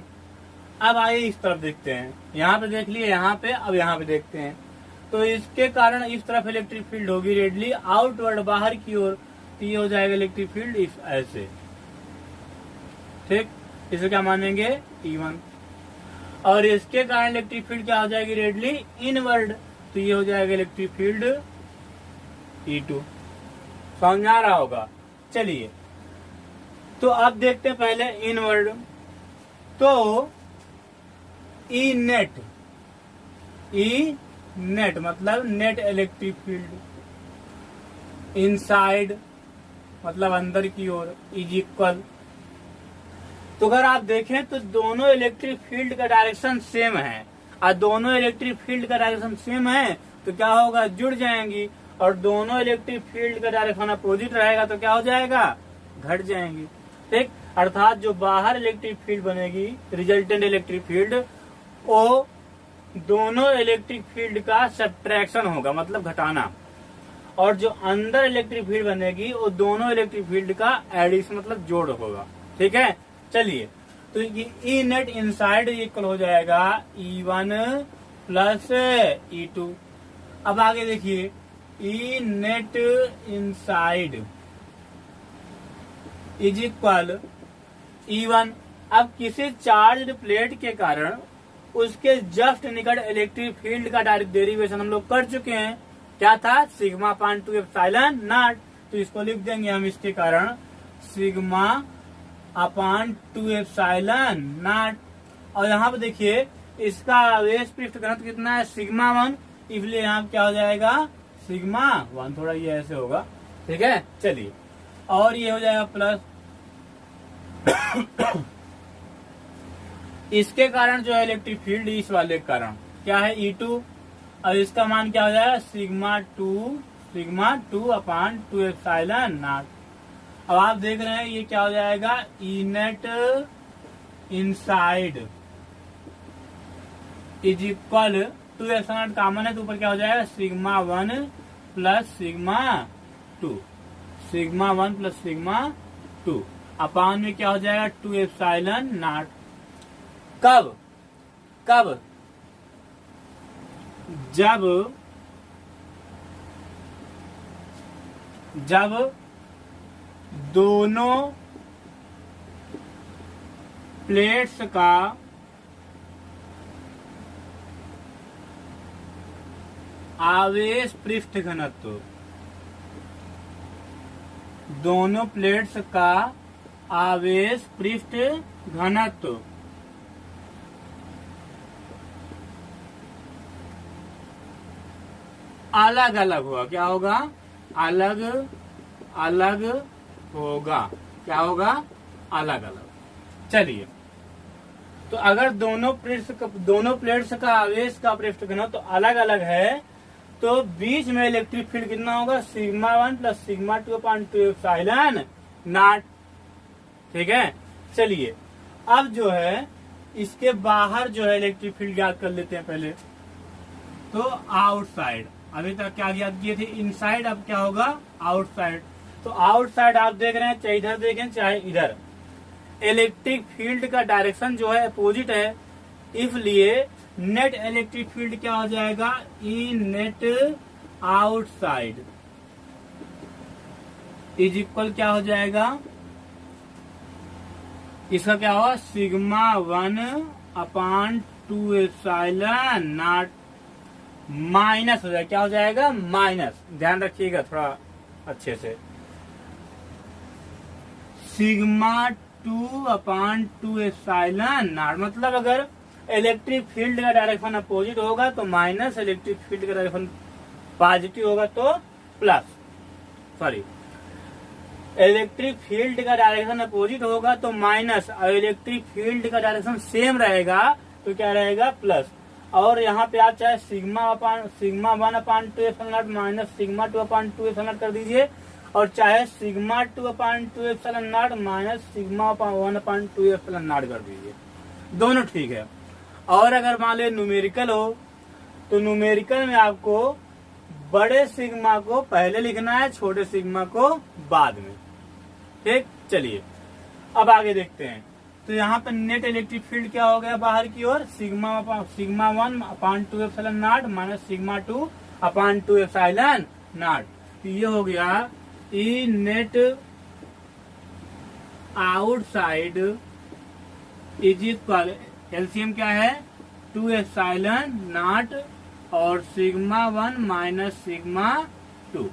अब आइए इस तरफ देखते हैं। यहाँ पे देख लिए, यहाँ पे, अब यहाँ पे देखते हैं। तो इसके कारण इस तरफ इलेक्ट्रिक फील्ड होगी रेडली आउटवर्ड बाहर की ओर, तो ये हो जाएगा इलेक्ट्रिक फील्ड इस ऐसे, ठीक। इसे क्या मानेंगे E1। और इसके कारण इलेक्ट्रिक फील्ड क्या हो जाएगी रेडली इनवर्ड, तो ये हो जाएगा इलेक्ट्रिक फील्ड E2। समझ आ रहा होगा। चलिए तो अब देखते हैं पहले इनवर्ड। तो ई नेट मतलब नेट इलेक्ट्रिक फील्ड इनसाइड मतलब अंदर की ओर इज इक्वल। तो अगर आप देखें तो दोनों इलेक्ट्रिक फील्ड का डायरेक्शन सेम है, और दोनों इलेक्ट्रिक फील्ड का डायरेक्शन सेम है तो क्या होगा, जुड़ जाएंगी। और दोनों इलेक्ट्रिक फील्ड का डायरेक्शन अपोजिट रहेगा तो क्या हो जाएगा, घट जाएंगी, ठीक। अर्थात जो बाहर इलेक्ट्रिक फील्ड बनेगी रिजल्टेंट इलेक्ट्रिक फील्ड, वो दोनों इलेक्ट्रिक फील्ड का सब्ट्रैक्शन होगा मतलब घटाना, और जो अंदर इलेक्ट्रिक फील्ड बनेगी वो दोनों इलेक्ट्रिक फील्ड का एडिशन मतलब जोड़ होगा, ठीक है। चलिए तो ये ई नेट इनसाइड इक्वल हो जाएगा E1 प्लस E2। अब आगे देखिए E net inside is equal E1। अब किसी चार्ज प्लेट के कारण उसके जस्ट निकट इलेक्ट्रिक फील्ड का डायरेक्ट डेरिवेशन हम लोग कर चुके हैं, क्या था, सिग्मा अपान 2 एप्सिलॉन नॉट। तो इसको लिख देंगे हम इसके कारण सिग्मा अपान 2 एप्सिलॉन नॉट। और यहाँ पे देखिए इसका आवेश पृष्ठ घनत्व कितना है, सिग्मा 1, इसलिए यहाँ क्या हो जाएगा सिग्मा 1, थोड़ा ये ऐसे होगा, ठीक है। चलिए और ये हो जाएगा प्लस इसके कारण जो है इलेक्ट्रिक फील्ड इस वाले के कारण क्या है E2, और इसका मान क्या हो जाएगा सिग्मा 2 अपान 2 एप्सिलॉन नॉट। अब आप देख रहे हैं ये क्या हो जाएगा E net inside is equal 2 epsilon common है तो ऊपर क्या हो जाएगा sigma 1 plus sigma 2, sigma 1 plus sigma 2 upon में क्या हो जाएगा 2 एप्सिलॉन नॉट। कब जब दोनों प्लेट्स का आवेश पृष्ठ घनत्व, दोनों प्लेट्स का आवेश पृष्ठ घनत्व अलग अलग होगा, क्या होगा, अलग अलग होगा, क्या होगा, अलग अलग। चलिए तो अगर दोनों प्लेट्स का आवेश का पृष्ठ घनत्व तो अलग अलग है तो बीच में इलेक्ट्रिक फील्ड कितना होगा sigma 1 plus sigma 2 upon 2 epsilon not, ठीक है। चलिए अब जो है इसके बाहर जो है इलेक्ट्रिक फील्ड याद कर लेते हैं पहले। तो आउटसाइड, अभी तक क्या याद किए थे इनसाइड, अब क्या होगा आउटसाइड। तो आउटसाइड आप देख रहे हैं चाहे इधर देखें चाहे इधर, इलेक्ट्रिक फील्ड का डायरेक्शन जो है अपोजिट है, इसलिए नेट इलेक्ट्रिक फील्ड क्या हो जाएगा E net outside is equal क्या हो जाएगा, इसका क्या होगा sigma 1 upon 2 epsilon naught minus हो जाएगा, क्या हो जाएगा माइनस, ध्यान रखिएगा थोड़ा अच्छे से, सिग्मा 2 अपान 2 एप्सिलॉन नॉट। मतलब अगर इलेक्ट्रिक फील्ड का डायरेक्शन अपोजिट होगा तो माइनस, इलेक्ट्रिक फील्ड का डायरेक्शन पॉजिटिव होगा तो प्लस, सॉरी इलेक्ट्रिक फील्ड का डायरेक्शन अपोजिट होगा तो माइनस, और इलेक्ट्रिक फील्ड का डायरेक्शन सेम रहेगा तो क्या रहेगा प्लस। और यहाँ पे आप चाहे sigma 1 upon 2 epsilon naught minus sigma 2 upon 2 epsilon not कर दीजिए, और चाहे sigma 2 upon 2 epsilon naught minus sigma 1 upon 2 epsilon not कर दीजिए, दोनों ठीक है। और अगर मान लो न्यूमेरिकल हो तो न्यूमेरिकल में आपको बड़े सिग्मा को पहले लिखना है, छोटे सिग्मा को बाद में, ठीक। चलिए अब आगे देखते हैं। तो यहाँ पे नेट इलेक्ट्रिक फील्ड क्या हो गया बाहर की ओर sigma 1 upon 2 epsilon naught minus sigma 2 upon 2 epsilon naught. तो ये हो गया E net outside is equal, LCM क्या है 2 एप्सिलॉन नॉट और sigma 1 minus sigma 2,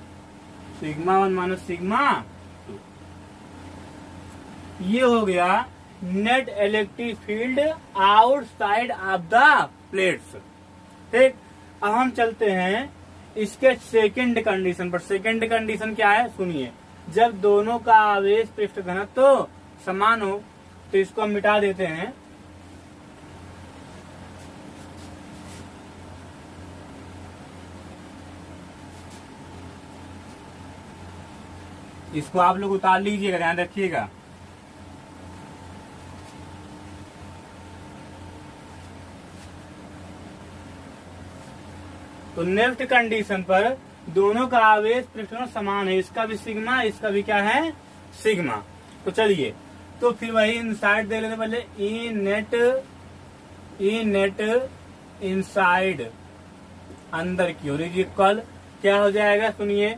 sigma 1 minus sigma 2। ये हो गया net electric field outside of the plates. ठीक, अब हम चलते हैं इसके सेकंड कंडीशन पर। सेकंड कंडीशन क्या है सुनिए, जब दोनों का आवेश पृष्ठ घनत्व तो समान हो, तो इसको हम मिटा देते हैं। इसको आप लोग उतार लीजिएगा, ध्यान रखिएगा। तो नेक्स्ट कंडीशन पर दोनों का आवेश पृष्ठों समान है, इसका भी सिग्मा इसका भी क्या है सिग्मा। तो चलिए, तो फिर वही इनसाइड दे लेते पहले, ई नेट इनसाइड अंदर की ओर इज इक्वल क्या हो जाएगा सुनिए,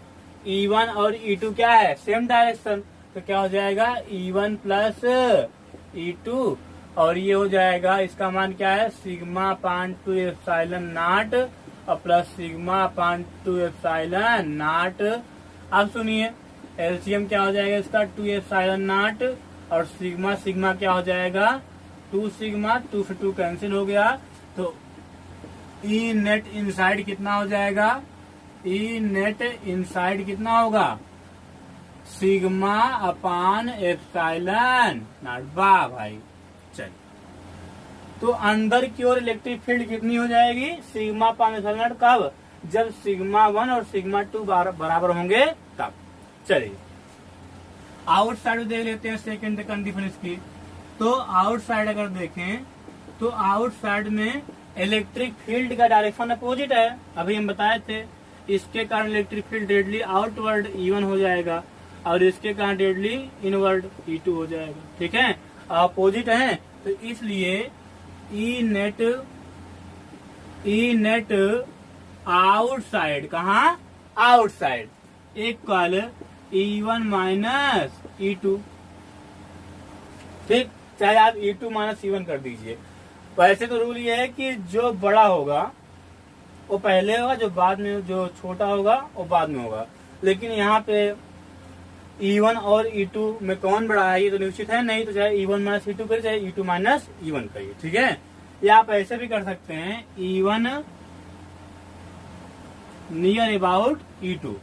E1 और E2 क्या है सेम डायरेक्शन, तो क्या हो जाएगा E1 प्लस E2 और ये हो जाएगा इसका मान क्या है सिग्मा अपान 2 एप्सिलॉन नॉट और plus sigma upon 2 epsilon not. अब सुनिए एलसीएम क्या हो जाएगा इसका 2 एप्सिलॉन नॉट और सिग्मा सिग्मा क्या हो जाएगा 2 सिग्मा, 2 से 2 कैंसिल हो गया। तो ई नेट इनसाइड कितना हो जाएगा, ई नेट इनसाइड कितना होगा सिग्मा अपान एप्सिलॉन नॉट। वाह भाई, चल तो अंदर की ओर इलेक्ट्रिक फील्ड कितनी हो जाएगी सिग्मा अपान एप्सिलॉन नॉट, कब जब सिग्मा 1 और सिग्मा 2 बराबर होंगे तब। चलिए आउटसाइड देख लेते हैं सेकंड कंडीशन इसकी। तो आउटसाइड अगर देखें तो आउटसाइड में इलेक्ट्रिक फील्ड का डायरेक्शन अपोजिट है, अभी हम बताए थे। इसके कारण electric field deadly outward E1 हो जाएगा और इसके कारण डेडली इनवर्ड E2 हो जाएगा। ठीक है, अपोजिट है, तो इसलिए ई नेट आउटसाइड, कहाँ outside equal E1 minus E2। ठीक, चाहे आप E2 माइनस E1 कर दीजिए। वैसे तो रूल ये है कि जो बड़ा होगा वो पहले होगा, जो बाद में जो छोटा होगा वो बाद में होगा। लेकिन यहाँ पे E1 और E2 में कौन बड़ा है ये तो निश्चित है नहीं, तो चाहे E1 माइनस E2 करिए चाहे E2 माइनस E1 करिए। ठीक है, या आप ऐसे भी कर सकते हैं E1 नियर अबाउट E2।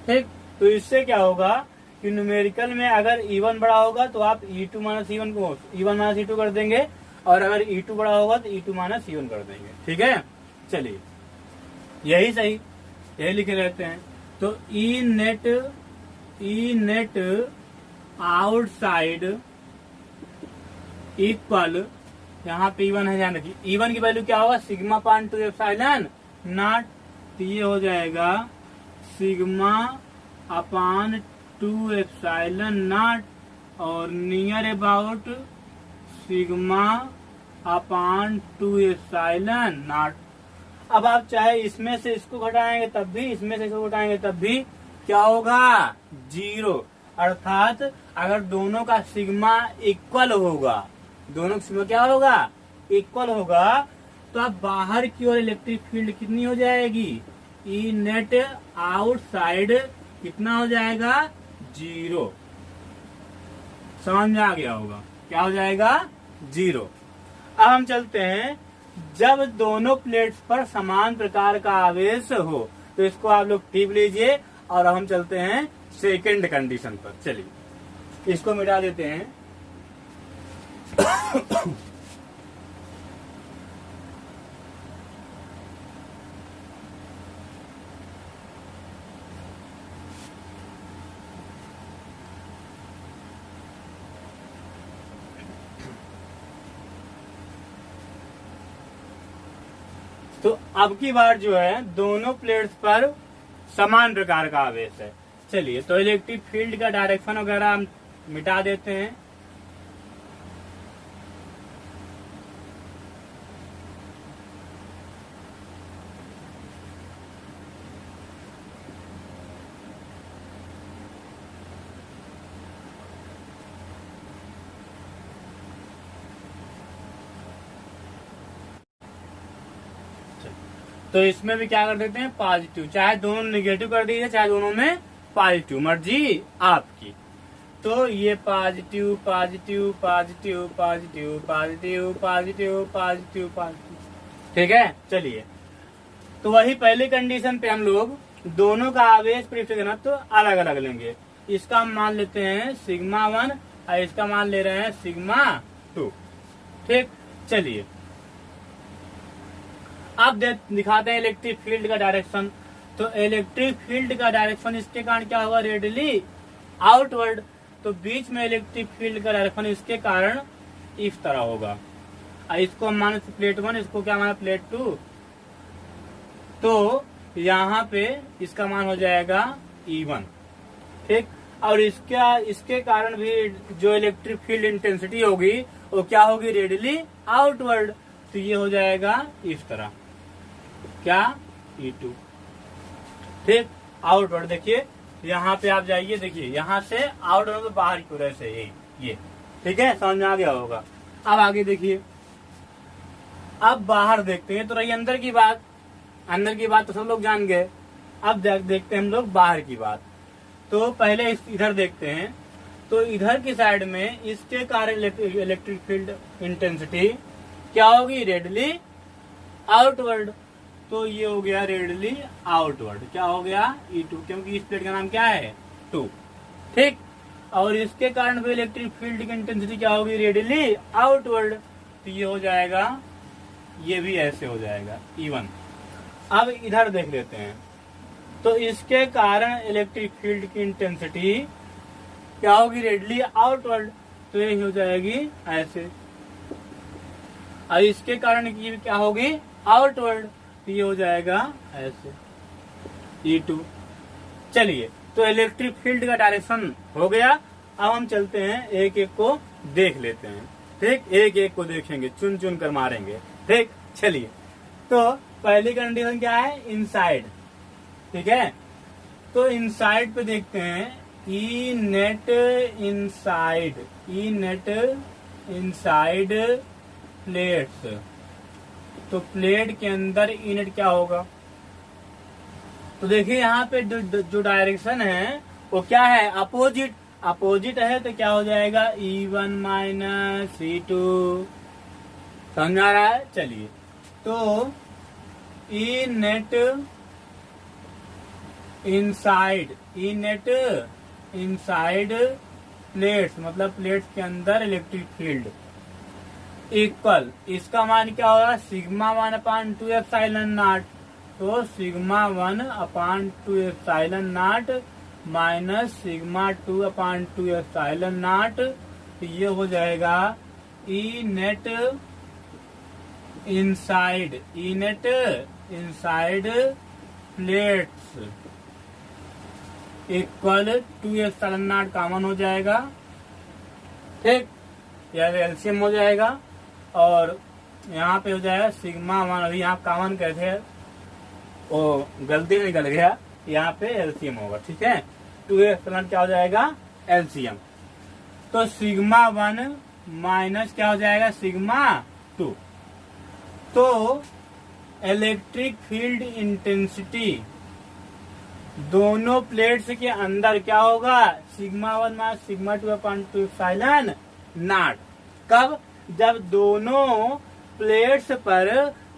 ठीक, तो इससे क्या होगा कि न्यूमेरिकल में अगर E1 बड़ा होगा तो आप E2 माइनस E1 को E1 माइनस E2 कर देंगे और अगर E2 बड़ा होगा तो E2 माइनस E1 कर देंगे। ठीक है, चलिए यही सही, यही लिखे रहते हैं। तो ई नेट आउटसाइड इक्वल, यहाँ पे E1 है ध्यान रखिए, E1 की वैल्यू क्या होगा सिग्मा अपान 2 एप्सिलॉन नॉट, तो ये हो जाएगा सिग्मा अपान 2 एप्सिलॉन नॉट और near about sigma upon 2 epsilon not. अब आप चाहे इसमें से इसको घटाएंगे तब भी, इसमें से इसको घटाएंगे तब भी क्या होगा 0, अर्थात अगर दोनों का सिग्मा इक्वल होगा, दोनों का सिग्मा क्या होगा इक्वल होगा, तो अब बाहर की ओर इलेक्ट्रिक फील्ड कितनी हो जाएगी ई नेट आउटसाइड कितना हो जाएगा 0। समझ में आ गया होगा, क्या हो जाएगा 0। अब हम चलते हैं, जब दोनों प्लेट्स पर समान प्रकार का आवेश हो, तो इसको आप लोग टिप लीजिए और हम चलते हैं सेकंड कंडीशन पर। चलिए इसको मिटा देते हैं। तो अब की बार जो है दोनों प्लेट्स पर समान प्रकार का आवेश है। चलिए तो इलेक्ट्रिक फील्ड का डायरेक्शन वगैरह हम मिटा देते हैं। तो इसमें भी क्या कर देते हैं पॉजिटिव, चाहे दोनों निगेटिव कर दीजिए चाहे दोनों में पॉजिटिव, मर्जी आपकी। तो ये positive positive positive positive positive positive positive positive, ठीक है। चलिए, तो वही पहली कंडीशन पे हम लोग दोनों का आवेश पृष्ठ घनत्व तो अलग अलग लेंगे। इसका मान लेते हैं सिग्मा 1 और इसका मान ले रहे हैं सिग्मा 2, ठीक। चलिए अब दिखाते हैं इलेक्ट्रिक फील्ड का डायरेक्शन। तो इलेक्ट्रिक फील्ड का डायरेक्शन इसके कारण क्या होगा, रेडियली आउटवर्ड। तो बीच में इलेक्ट्रिक फील्ड का डायरेक्शन इसके कारण इस तरह होगा। इसको मान प्लेट 1, इसको क्या माना प्लेट 2। तो यहाँ पे इसका मान हो जाएगा E1, ठीक। और इसके कारण भी जो इलेक्ट्रिक फील्ड इंटेंसिटी होगी वो क्या होगी, रेडियली आउटवर्ड। तो ये हो जाएगा इस तरह, क्या E2, ठीक। आउटवर्ड देखिए यहाँ पे आप जाइए, देखिए यहाँ से आउटवर्ड तो बाहर की ओर से ये, ठीक है, समझ में आ गया होगा। अब आगे देखिए, अब बाहर देखते हैं। तो रही अंदर की बात, अंदर की बात तो सब लोग जान गए। अब देखते हैं हम लोग बाहर की बात। तो पहले इधर देखते हैं। तो इधर की साइड में इसके कारण इलेक्ट्रिक फील्ड इंटेंसिटी क्या होगी, रेडियली आउटवर्ड। तो ये हो गया रेडियली आउटवर्ड, क्या हो गया E2, क्योंकि इस प्लेट का नाम क्या है 2, ठीक। और इसके कारण भी इलेक्ट्रिक फील्ड की इंटेंसिटी क्या होगी, रेडियली आउटवर्ड। तो ये हो जाएगा, ये भी ऐसे हो जाएगा E1। अब इधर देख लेते हैं। तो इसके कारण इलेक्ट्रिक फील्ड की इंटेंसिटी क्या होगी, रेडियली आउटवर्ड। तो ये हो जाएगी ऐसे। और इसके कारण ये क्या होगी, आउटवर्ड। तो ये हो जाएगा ऐसे E2। चलिए, तो इलेक्ट्रिक फील्ड का डायरेक्शन हो गया। अब हम चलते हैं एक एक को देख लेते हैं, ठीक। एक एक को देखेंगे, चुन चुन कर मारेंगे, ठीक। चलिए, तो पहली कंडीशन क्या है, इनसाइड, ठीक है। तो इनसाइड पे देखते हैं ई net inside, E net inside plates. तो प्लेट के अंदर ई नेट क्या होगा। तो देखिए यहाँ पे जो डायरेक्शन है वो क्या है, अपोजिट। अपोजिट है तो क्या हो जाएगा, E1 माइनस E2, समझ आ रहा है। चलिए, तो E net inside, E net inside plates, मतलब प्लेट्स के अंदर इलेक्ट्रिक फील्ड इक्वल, इसका मान क्या होगा, सिग्मा 1/2 एप्सिलॉन नॉट। तो sigma 1/2 epsilon naught minus sigma 2/2 epsilon naught. तो ये हो जाएगा E net inside, E net inside plates equal 2 epsilon naught common हो जाएगा, ठीक। यह एलसीएम हो जाएगा। और यहाँ पे हो जाएगा सिग्मा 1, अभी यहाँ कॉमन कहते हैं, वो गलती निकल गया, यहाँ पे एलसीएम होगा, ठीक है। 2 एप्सिलॉन क्या हो जाएगा, एलसीएम। तो सिग्मा 1 माइनस क्या हो जाएगा, सिग्मा 2। तो इलेक्ट्रिक फील्ड इंटेंसिटी दोनों प्लेट्स के अंदर क्या होगा, sigma 1 minus sigma 2/2 epsilon not. कब, जब दोनों प्लेट्स पर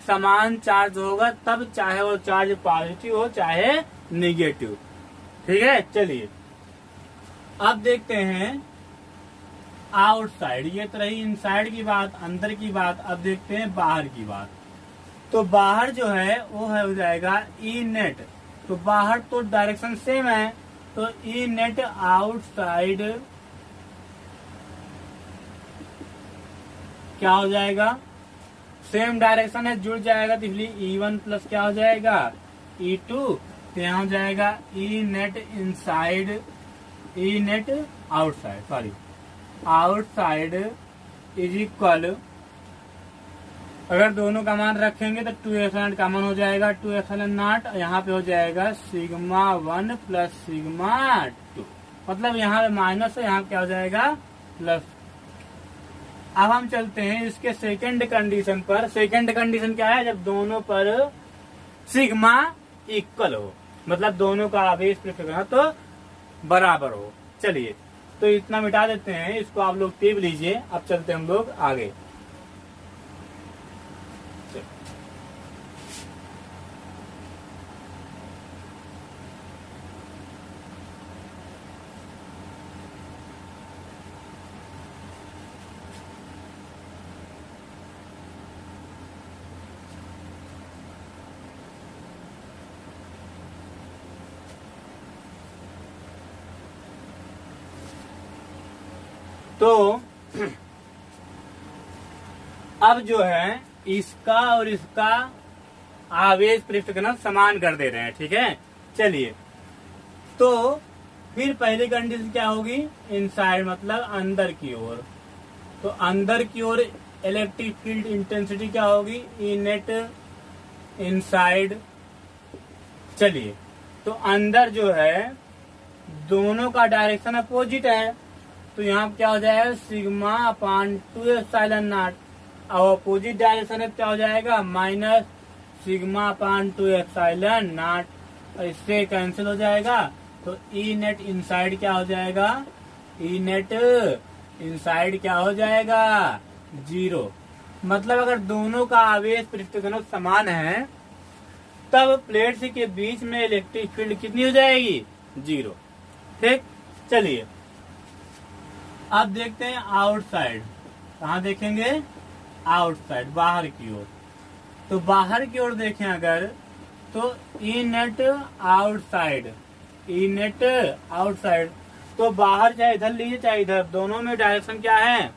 समान चार्ज होगा, तब चाहे वो चार्ज पॉजिटिव हो चाहे नेगेटिव, ठीक है। चलिए, अब देखते हैं आउटसाइड। ये तो रही इनसाइड की बात, अंदर की बात। अब देखते हैं बाहर की बात। तो बाहर जो है वो है हो जाएगा ई नेट। तो बाहर तो डायरेक्शन सेम है, तो ई नेट आउटसाइड क्या हो जाएगा, सेम डायरेक्शन है, जुड़ जाएगा। तो इसलिए E1 प्लस क्या हो जाएगा, E2। तो यहाँ हो जाएगा E net inside, E net outside, sorry outside is equal, अगर दोनों का मान रखेंगे तो 2 एप्सिलॉन कॉमन हो जाएगा, 2 एप्सिलॉन नॉट। यहाँ पे हो जाएगा सिग्मा 1 प्लस सिग्मा 2, मतलब यहाँ पे माइनस है, यहाँ क्या हो जाएगा प्लस। अब हम चलते हैं इसके सेकंड कंडीशन पर। सेकंड कंडीशन क्या है, जब दोनों पर सिग्मा इक्वल हो, मतलब दोनों का आवेश पृथक तो बराबर हो। चलिए तो इतना मिटा देते हैं, इसको आप लोग टिप लीजिए। अब चलते हम लोग आगे। तो अब जो है इसका और इसका आवेश पृष्ठकरण समान कर दे रहे हैं, ठीक है। चलिए तो फिर पहली कंडीशन क्या होगी, इनसाइड मतलब अंदर की ओर। तो अंदर की ओर इलेक्ट्रिक फील्ड इंटेंसिटी क्या होगी, ई नेट इनसाइड। चलिए तो अंदर जो है दोनों का डायरेक्शन अपोजिट है, तो यहाँ क्या हो जाएगा सिग्मा अपान 2ε0। और अपोजिट डायरेक्शन में क्या हो जाएगा माइनस सिग्मा अपान 2ε0। और इससे कैंसिल हो जाएगा, तो ई नेट इनसाइड क्या हो जाएगा, ई नेट इनसाइड क्या हो जाएगा 0। मतलब अगर दोनों का आवेश पृष्ठघनत्व समान है तब प्लेट्स के बीच में इलेक्ट्रिक फील्ड कितनी हो जाएगी 0। ठीक, चलिए अब देखते हैं आउटसाइड। कहाँ देखेंगे, आउटसाइड बाहर की ओर। तो बाहर की ओर देखें अगर, तो E net outside, E net outside. तो बाहर चाहे इधर लीजिए चाहे इधर, दोनों में डायरेक्शन क्या है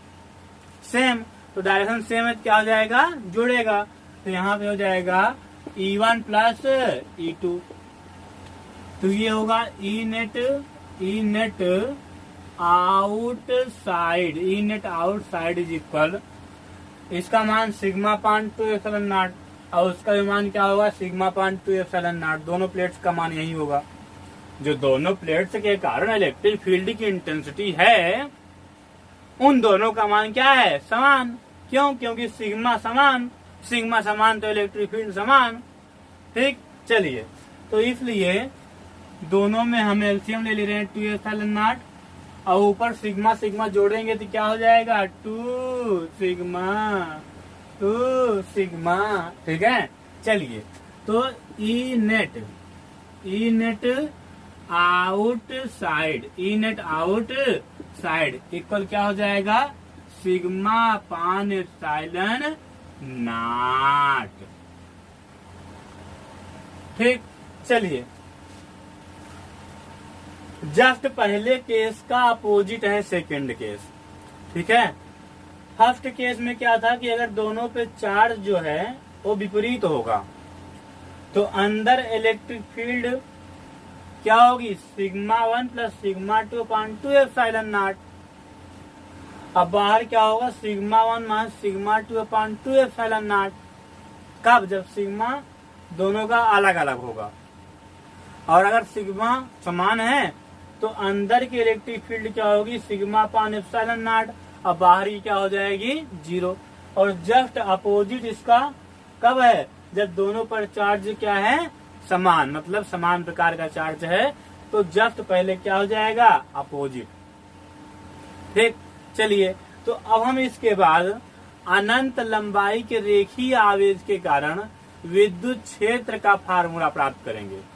सेम। तो डायरेक्शन सेम है, क्या हो जाएगा जुड़ेगा। तो यहाँ पे हो जाएगा E1 प्लस E2। तो ये होगा E net outside, E net outside is equal, इसका मान सिग्मा पान 2ε0 और उसका भी मान क्या होगा सिग्मा पान 2ε0। दोनों प्लेट्स का मान यही होगा। जो दोनों प्लेट्स के कारण इलेक्ट्रिक फील्ड की इंटेंसिटी है उन दोनों का मान क्या है समान। क्यों, क्योंकि सिग्मा समान तो इलेक्ट्रिक फील्ड समान। ठीक, चलिए तो इसलिए दोनों में हम एलसीएम ले रहे हैं 2ε0 और ऊपर सिग्मा जोड़ेंगे तो क्या हो जाएगा 2 सिग्मा। ठीक है, चलिए तो ई नेट आउटसाइड इक्वल क्या हो जाएगा सिग्मा पान एप्सिलॉन नॉट। ठीक, चलिए जस्ट पहले केस का अपोजिट है सेकंड केस। ठीक है, फर्स्ट केस में क्या था कि अगर दोनों पे चार्ज जो है वो विपरीत होगा तो अंदर इलेक्ट्रिक फील्ड क्या होगी sigma 1 plus sigma 2 upon 2 epsilon not. अब बाहर क्या होगा sigma 1 minus sigma 2 upon 2 epsilon not. कब, जब सिग्मा दोनों का अलग अलग होगा। और अगर सिग्मा समान है तो अंदर की इलेक्ट्रिक फील्ड क्या होगी सिग्मा पान एप्सिलॉन नॉट, अब बाहर की क्या हो जाएगी 0। और जस्ट अपोजिट इसका कब है, जब दोनों पर चार्ज क्या है समान, मतलब समान प्रकार का चार्ज है, तो जस्ट पहले क्या हो जाएगा अपोजिट। ठीक, चलिए तो अब हम इसके बाद अनंत लंबाई के रेखीय आवेश के कारण विद्युत क्षेत्र का फार्मूला प्राप्त करेंगे।